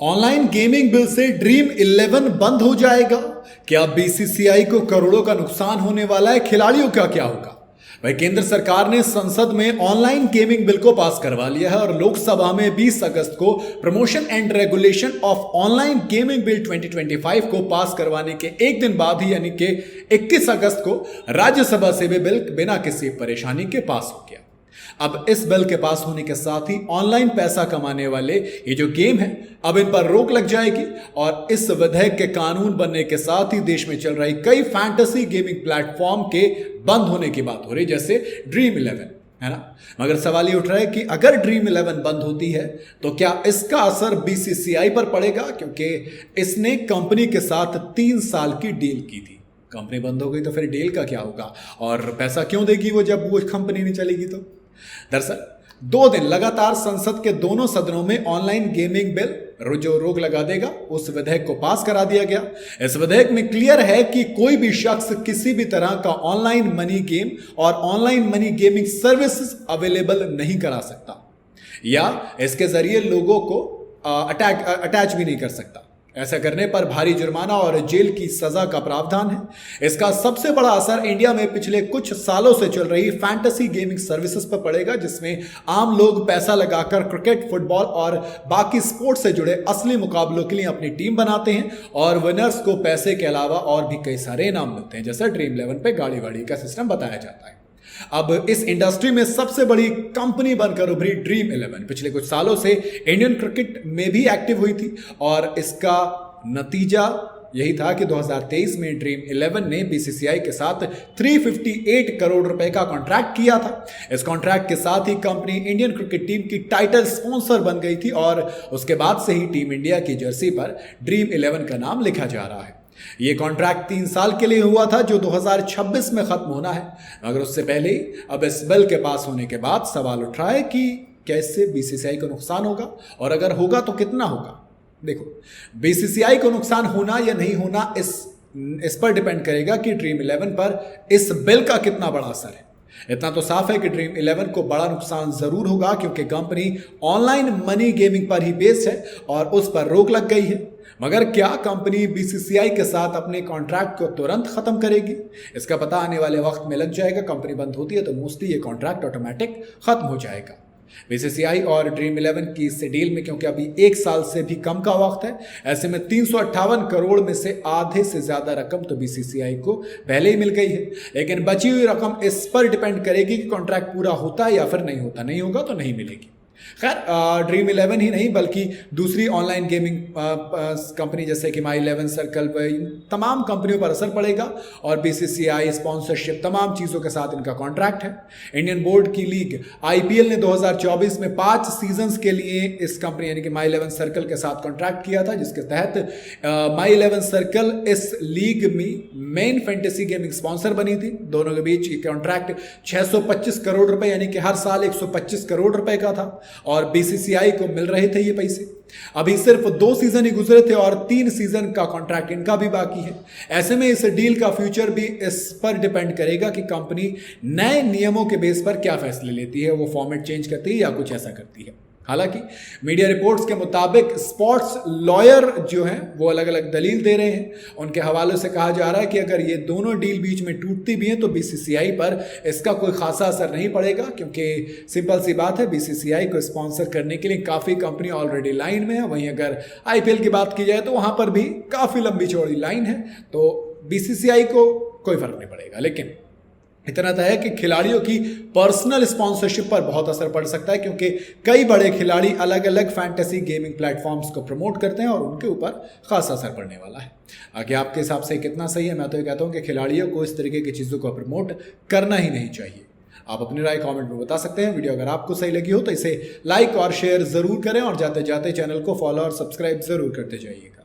Online gaming bill से dream 11 बंद हो जाएगा। क्या बीसीसीआई को करोड़ों का नुकसान होने वाला है? खिलाड़ियों का क्या होगा? भाई, केंद्र सरकार ने संसद में ऑनलाइन गेमिंग बिल को पास करवा लिया है और लोकसभा में 20 अगस्त को promotion and regulation of online gaming bill 2025 को पास करवाने के एक दिन बाद ही यानी कि 21 अगस्त को राज्यसभा से भी बिल बिना किसी परेशानी के पास हो गया। अब इस बिल के पास होने के साथ ही ऑनलाइन पैसा कमाने वाले ये जो गेम है, अब इन पर रोक लग जाएगी और इस विधेयक के कानून बनने के साथ ही देश में चल रही कई फैंटेसी गेमिंग प्लेटफॉर्म के बंद होने की बात हो रही, जैसे ड्रीम 11, है ना। मगर सवाल ये उठ रहा है कि अगर ड्रीम 11 बंद होती है तो क्या इसका असर बीसीसीआई पर पड़ेगा, क्योंकि इसने कंपनी के साथ 3 साल की डील की थी। कंपनी बंद हो गई तो फिर डील का क्या होगा और पैसा क्यों देगी वो जब वो कंपनी नहीं चलेगी तो। दरअसल 2 दिन लगातार संसद के दोनों सदनों में ऑनलाइन गेमिंग बिल जो रोक लगा देगा उस विधेयक को पास करा दिया गया। इस विधेयक में क्लियर है कि कोई भी शख्स किसी भी तरह का ऑनलाइन मनी गेम और online money gaming services available नहीं करा सकता या इसके जरिए लोगों को अटैच भी नहीं कर सकता। ऐसा करने पर भारी जुर्माना और जेल की सजा का प्रावधान है। इसका सबसे बड़ा असर इंडिया में पिछले कुछ सालों से चल रही फैंटेसी गेमिंग सर्विसेज पर पड़ेगा, जिसमें आम लोग पैसा लगाकर क्रिकेट, फुटबॉल और बाकी स्पोर्ट्स से जुड़े असली मुकाबलों के लिए अपनी टीम बनाते हैं और विनर्स को पैसे के अलावा और भी कई सारे इनाम मिलते हैं, जैसा ड्रीम 11 पे गाड़ी वाड़ी का सिस्टम बताया जाता है। अब इस इंडस्ट्री में सबसे बड़ी कंपनी बनकर उभरी ड्रीम 11 पिछले कुछ सालों से इंडियन क्रिकेट में भी एक्टिव हुई थी और इसका नतीजा यही था कि 2023 में ड्रीम 11 ने बीसीसीआई के साथ 358 करोड़ रुपए का कॉन्ट्रैक्ट किया था। इस कॉन्ट्रैक्ट के साथ ही कंपनी इंडियन क्रिकेट टीम की टाइटल स्पॉन्सर बन गई थी और उसके बाद से ही टीम इंडिया की जर्सी पर ड्रीम 11 का नाम लिखा जा रहा है। ये कॉन्ट्रैक्ट 3 साल के लिए हुआ था जो 2026 में खत्म होना है। मगर उससे पहले ही अब इस बिल के पास होने के बाद सवाल उठ रहा है कि कैसे बीसीसीआई को नुकसान होगा और अगर होगा तो कितना होगा। देखो, बीसीसीआई को नुकसान होना या नहीं होना इस पर डिपेंड करेगा कि ड्रीम 11 पर इस बिल का कितना बड़ा असर है। इतना तो साफ है कि ड्रीम 11 को बड़ा नुकसान जरूर होगा क्योंकि कंपनी ऑनलाइन मनी गेमिंग पर ही बेस्ड है और उस पर रोक लग गई है। मगर क्या कंपनी बीसीसीआई के साथ अपने कॉन्ट्रैक्ट को तुरंत खत्म करेगी? इसका पता आने वाले वक्त में लग जाएगा। कंपनी बंद होती है तो मोस्टली ये कॉन्ट्रैक्ट ऑटोमेटिक खत्म हो जाएगा। बीसीसीआई और ड्रीम 11 की इस डील में क्योंकि अभी 1 साल से भी कम का वक्त है, ऐसे में 358 करोड़ में से आधे से ज्यादा रकम तो बीसीसीआई को पहले ही मिल गई है, लेकिन बची हुई रकम इस पर डिपेंड करेगी कि कॉन्ट्रैक्ट पूरा होता है या फिर नहीं होता। नहीं होगा तो नहीं मिलेगी। खैर, ड्रीम 11 ही नहीं बल्कि दूसरी ऑनलाइन गेमिंग कंपनी जैसे कि माई 11 सर्कल, तमाम कंपनियों पर असर पड़ेगा और बीसीसीआई स्पॉन्सरशिप तमाम चीज़ों के साथ इनका कॉन्ट्रैक्ट है। इंडियन बोर्ड की लीग आईपीएल ने 2024 में 5 सीजन्स के लिए इस कंपनी यानी कि माई 11 सर्कल के साथ कॉन्ट्रैक्ट किया था, जिसके तहत माई 11 सर्कल इस लीग में मेन फैंटेसी गेमिंग स्पॉन्सर बनी थी। दोनों के बीच कॉन्ट्रैक्ट 625 करोड़ रुपए यानी कि हर साल 125 करोड़ रुपए का था और बीसीसीआई को मिल रहे थे ये पैसे। अभी सिर्फ 2 सीजन ही गुजरे थे और 3 सीजन का कॉन्ट्रैक्ट इनका भी बाकी है। ऐसे में इस डील का फ्यूचर भी इस पर डिपेंड करेगा कि कंपनी नए नियमों के बेस पर क्या फैसले लेती है, वो फॉर्मेट चेंज करती है या कुछ ऐसा करती है। हालांकि मीडिया रिपोर्ट्स के मुताबिक स्पोर्ट्स लॉयर जो हैं वो अलग अलग दलील दे रहे हैं। उनके हवाले से कहा जा रहा है कि अगर ये दोनों डील बीच में टूटती भी हैं तो बीसीसीआई पर इसका कोई खासा असर नहीं पड़ेगा, क्योंकि सिंपल सी बात है, बीसीसीआई को स्पॉन्सर करने के लिए काफ़ी कंपनी ऑलरेडी लाइन में है। वहीं अगर आईपीएल की बात की जाए तो वहाँ पर भी काफ़ी लंबी चौड़ी लाइन है, तो बीसीसीआई को कोई फर्क नहीं पड़ेगा। लेकिन इतना तो है कि खिलाड़ियों की पर्सनल स्पॉन्सरशिप पर बहुत असर पड़ सकता है, क्योंकि कई बड़े खिलाड़ी अलग अलग फैंटेसी गेमिंग प्लेटफॉर्म्स को प्रमोट करते हैं और उनके ऊपर खासा असर पड़ने वाला है। आगे आपके हिसाब से कितना सही है? मैं तो ये कहता हूँ कि खिलाड़ियों को इस तरीके की चीज़ों को प्रमोट करना ही नहीं चाहिए। आप अपनी राय कमेंट में बता सकते हैं। वीडियो अगर आपको सही लगी हो तो इसे लाइक और शेयर ज़रूर करें और जाते जाते चैनल को फॉलो और सब्सक्राइब ज़रूर करते जाइएगा।